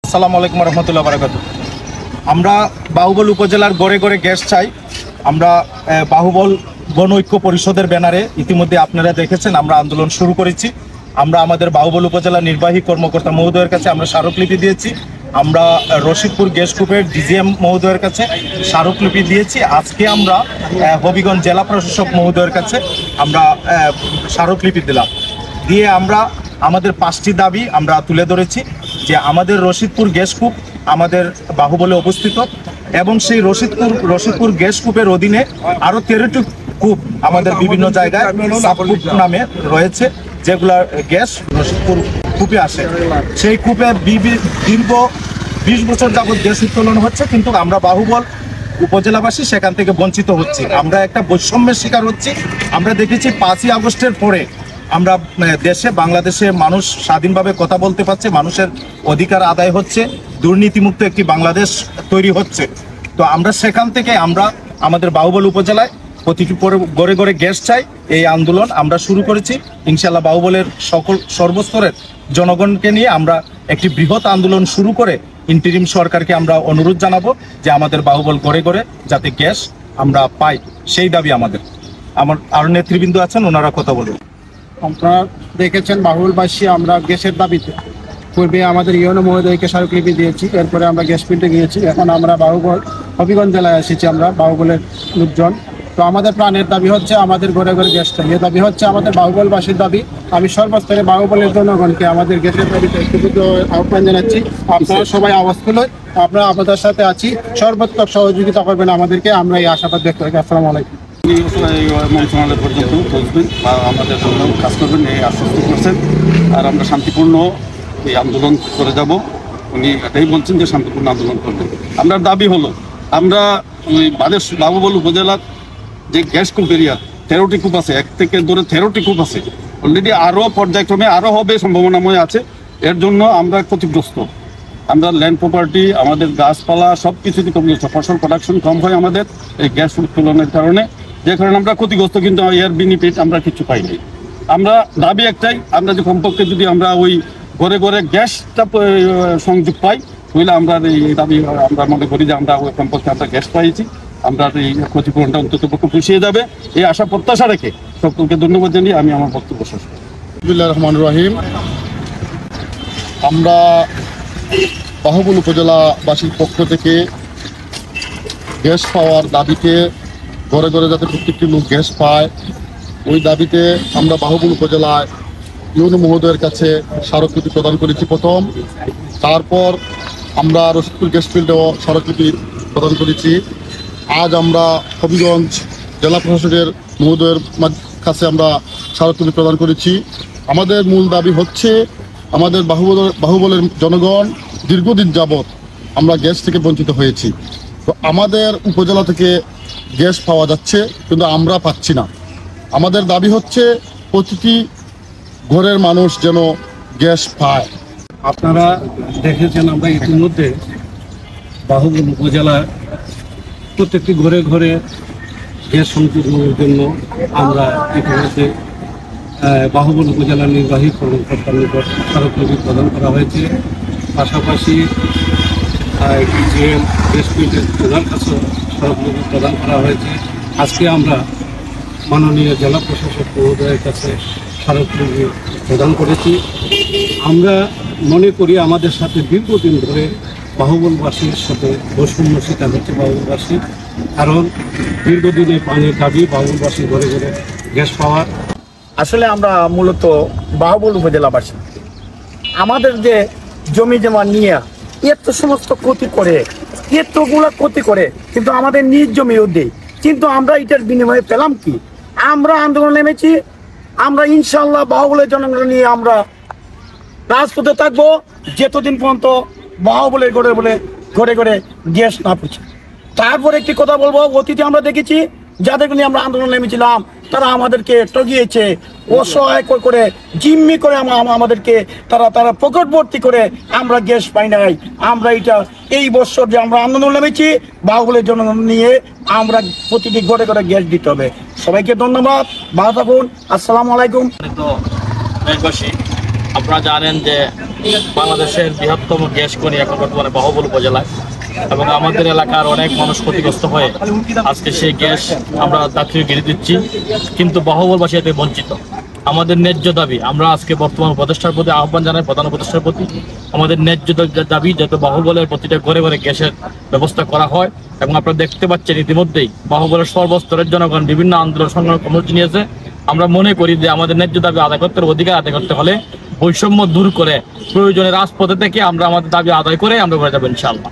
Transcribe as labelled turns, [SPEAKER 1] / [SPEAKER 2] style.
[SPEAKER 1] আসসালামু আলাইকুম রহমতুল্লাহ বারাকাতুহু। আমরা বাহুবল উপজেলার গড়ে গড়ে গ্যাস চাই। আমরা বাহুবল গণ ঐক্য পরিষদের ব্যানারে ইতিমধ্যে আপনারা দেখেছেন আমরা আন্দোলন শুরু করেছি। আমরা আমাদের বাহুবল উপজেলা নির্বাহী কর্মকর্তা মহোদয়ের কাছে আমরা স্মারকলিপি দিয়েছি। আমরা রশিদপুর গ্যাস গ্রুপের ডিজিএম মহোদয়ের কাছে স্মারকলিপি দিয়েছি। আজকে আমরা হবিগঞ্জ জেলা প্রশাসক মহোদয়ের কাছে আমরা স্মারকলিপি দিলাম। দিয়ে আমরা আমাদের 5টি দাবি আমরা তুলে ধরেছি যে আমাদের রশিদপুর গ্যাস গ্রুপ আমাদের বাহুবলে অবস্থিত এবং সেই রশিদপুর গ্যাস গ্রুপের অধীনে আরও 13টি কূপ আমাদের বিভিন্ন জায়গায় সাবকূপ নামে রয়েছে, যেগুলার গ্যাস রশিদপুর কূপে আসে। সেই কূপে দীর্ঘ 20 বছর যাবৎ গ্যাস উত্তোলন হচ্ছে, কিন্তু আমরা বাহুবল উপজেলাবাসী সেখান থেকে বঞ্চিত হচ্ছি। আমরা একটা বৈষম্যের শিকার হচ্ছি। আমরা দেখেছি 5ই আগস্টের পরে আমরা বাংলাদেশে মানুষ স্বাধীনভাবে কথা বলতে পারছে, মানুষের অধিকার আদায় হচ্ছে, দুর্নীতিমুক্ত একটি বাংলাদেশ তৈরি হচ্ছে। তো আমরা সেখান থেকে আমরা আমাদের বাহুবল উপজেলায় প্রতিটি গড়ে গড়ে গ্যাস চাই এই আন্দোলন আমরা শুরু করেছি। ইনশাআল্লাহ বাহুবলের সর্বস্তরের জনগণকে নিয়ে আমরা একটি বৃহৎ আন্দোলন শুরু করে ইন্টারিম সরকারকে আমরা অনুরোধ জানাবো যে আমাদের বাহুবল গড়ে গড়ে যাতে গ্যাস আমরা পাই, সেই দাবি আমাদের। আমার আরও নেতৃবৃন্দ আছেন, ওনারা কথা বলবেন।
[SPEAKER 2] আপনারা দেখেছেন বাহুবলবাসী আমরা গ্যাসের দাবিতে পূর্বে আমাদের ইউনো মহোদয়কে স্মারকলিপি দিয়েছি, এরপরে আমরা গ্যাস প্রিন্টে গিয়েছি, এখন আমরা হবিগঞ্জ জেলায় এসেছি আমরা বাহুবলের লোকজন। তো আমাদের প্রাণের দাবি হচ্ছে আমাদের ঘরে ঘরে গ্যাসটা, এ দাবি হচ্ছে আমাদের বাহুবলবাসীর দাবি। আমি সর্বস্তরে বাহুবলের জনগণকে আমাদের গ্যাসের দাবিতে একটু আহ্বান জানাচ্ছি, আপনারা সবাই আওয়াজ তুলে আপনারা আমাদের সাথে আছি, সর্বাত্মক সহযোগিতা করবেন আমাদেরকে, আমরা এই আশাবাদ ব্যক্ত করি। আসসালামু আলাইকুম।
[SPEAKER 3] মন্ত্রণালয় পর্যন্ত পৌঁছবেন বা আমাদের জন্য কাজ করবেন এই আশ্বস্ত করছেন। আর আমরা শান্তিপূর্ণ এই আন্দোলন করে যাব, উনি এটাই বলছেন যে শান্তিপূর্ণ আন্দোলন করবেন। আমরা দাবি হলো আমরা ওই বাহুবল উপজেলার যে গ্যাস কূপ এরিয়া 13টি কূপ আছে, 1 থেকে ধরে 13টি কূপ আছে, অলরেডি আরও পর্যায়ক্রমে আরও হবে সম্ভাবনাময় আছে। এর জন্য আমরা ক্ষতিগ্রস্ত। আমরা ল্যান্ড প্রপার্টি, আমাদের গাছপালা সব কিছুতে কমে যাচ্ছে, ফসল প্রোডাকশন কম হয় আমাদের এই গ্যাস উত্তোলনের কারণে, যে কারণে আমরা ক্ষতিগ্রস্ত, কিন্তু এর বেনিফিট আমরা কিছু পাইনি। আমরা দাবি একটাই, আমরা যে কমপক্ষে যদি আমরা ওই ঘরে ঘরে গ্যাসটা সংযোগ পাই, তাহলে আমরা এই দাবি আমরা মনে করি যে আমরা ওই কমপক্ষে আমরা গ্যাস পাইছি, আমরা এই ক্ষতিপূরণটা অন্তত পক্ষে পুষিয়ে যাবে এই আশা প্রত্যাশা রেখে সকলকে ধন্যবাদ জানিয়ে আমি আমার বক্তব্য শেষ করি।
[SPEAKER 4] বিসমিল্লাহির রহমানির রহিম। আমরা বাহুবল উপজেলাবাসীর পক্ষ থেকে গ্যাস পাওয়ার দাবিতে ঘরে ঘরে যাতে প্রত্যেকটি লোক গ্যাস পায়, ওই দাবিতে আমরা বাহুবল উপজেলায় ইউনো মহোদয়ের কাছে স্মারকলিপি প্রদান করেছি প্রথম। তারপর আমরা রশিদপুর গ্যাস ফিল্ডেও স্মারকলিপি প্রদান করেছি। আজ আমরা হবিগঞ্জ জেলা প্রশাসকের মহোদয়ের কাছে আমরা স্মারকলিপি প্রদান করেছি। আমাদের মূল দাবি হচ্ছে আমাদের বাহুবলের জনগণ দীর্ঘদিন যাবৎ আমরা গ্যাস থেকে বঞ্চিত হয়েছি। তো আমাদের উপজেলা থেকে গ্যাস পাওয়া যাচ্ছে, কিন্তু আমরা পাচ্ছি না। আমাদের দাবি হচ্ছে প্রতিটি ঘরের মানুষ যেন গ্যাস পায়।
[SPEAKER 2] আপনারা দেখেছেন আমরা ইতিমধ্যে বাহুবল উপজেলার প্রত্যেকটি ঘরে ঘরে গ্যাস সংযোগের জন্য আমরা ইতিমধ্যে বাহুবল উপজেলার নির্বাহী কর্মকর্তার নিকট স্মারকলিপি প্রদান করা হয়েছে। পাশাপাশি ডিজিএম গ্যাস ফিল্ডের প্রধান কাছে স্মারকলিপি প্রদান করা হয়েছে। আজকে আমরা মাননীয় জেলা প্রশাসক মহোদয়ের কাছে স্মারকলিপি প্রদান করেছি। আমরা মনে করি আমাদের সাথে দীর্ঘদিন ধরে বাহুবলবাসীর সাথে বৈষম্য শিকার হচ্ছে বাহুবলবাসী, কারণ দীর্ঘদিনে পানির দাবি বাহুবলবাসী ঘরে ঘরে গ্যাস পাওয়ার।
[SPEAKER 5] আসলে আমরা মূলত বাহুবল উপজেলাবাসী, আমাদের যে জমি জমা নিয়ে এত সমস্ত ক্ষতি করে, এতগুলা ক্ষতি করে, কিন্তু আমাদের নিজ জমিও দেয়, কিন্তু আমরা এটার বিনিময়ে পেলাম কি? আমরা আন্দোলন নেমেছি, আমরা ইনশাল্লাহ বাহুবলের জনগণ নিয়ে আমরা রাজপথে থাকবো যতদিন পর্যন্ত বাহুবলের ঘরে ঘরে গ্যাস না পৌঁছে। তারপর একটি কথা বলবো, অতীতে আমরা দেখেছি যাদেরকে নিয়ে আমরা আন্দোলন নেমেছিলাম তারা আমাদেরকে ঠগিয়েছে, অসহায় করে জিম্মি করে আমাদেরকে তারা পকেট ভর্তি করে আমরা গ্যাস পাই নাই। আমরা এই বছর যে আমরা আন্দোলন নেমেছি বাহুবলের জনগণ নিয়ে, আমরা প্রতিটি ঘরে ঘরে গ্যাস দিতে হবে। সবাইকে ধন্যবাদ, ভালো থাকুন, আসসালামু আলাইকুম।
[SPEAKER 3] দেশবাসী,
[SPEAKER 6] আপনারা জানেন যে বাংলাদেশের বৃহত্তম গ্যাস খনি এখন বর্তমানে বাহুবল উপজেলায়, এবং আমাদের এলাকার অনেক মানুষ ক্ষতিগ্রস্ত হয়ে আজকে সেই গ্যাস আমরা যাত্রী গিরে দিচ্ছি, কিন্তু বাহুবলবাসী এতে বঞ্চিত। আমাদের ন্যায্য দাবি, আমরা আজকে বর্তমান উপদেষ্টার প্রতি আহ্বান জানাই, প্রধান উপদেষ্টার প্রতি আমাদের ন্যায্য দাবি যাতে বাহুবলের প্রতিটা ঘরে ঘরে গ্যাসের ব্যবস্থা করা হয়। এবং আপনারা দেখতে পাচ্ছেন ইতিমধ্যেই বাহুবলের সর্বস্তরের জনগণ বিভিন্ন আন্দোলন সংগ্রাম কর্মসূচি নিয়েছে। আমরা মনে করি যে আমাদের ন্যায্য দাবি আদায় করতে, অধিকার আদায় করতে হলে বৈষম্য দূর করে প্রয়োজনে রাজপথে থেকে আমরা আমাদের দাবি আদায় করে আমরা ঘরে যাবো ইনশাআল্লাহ।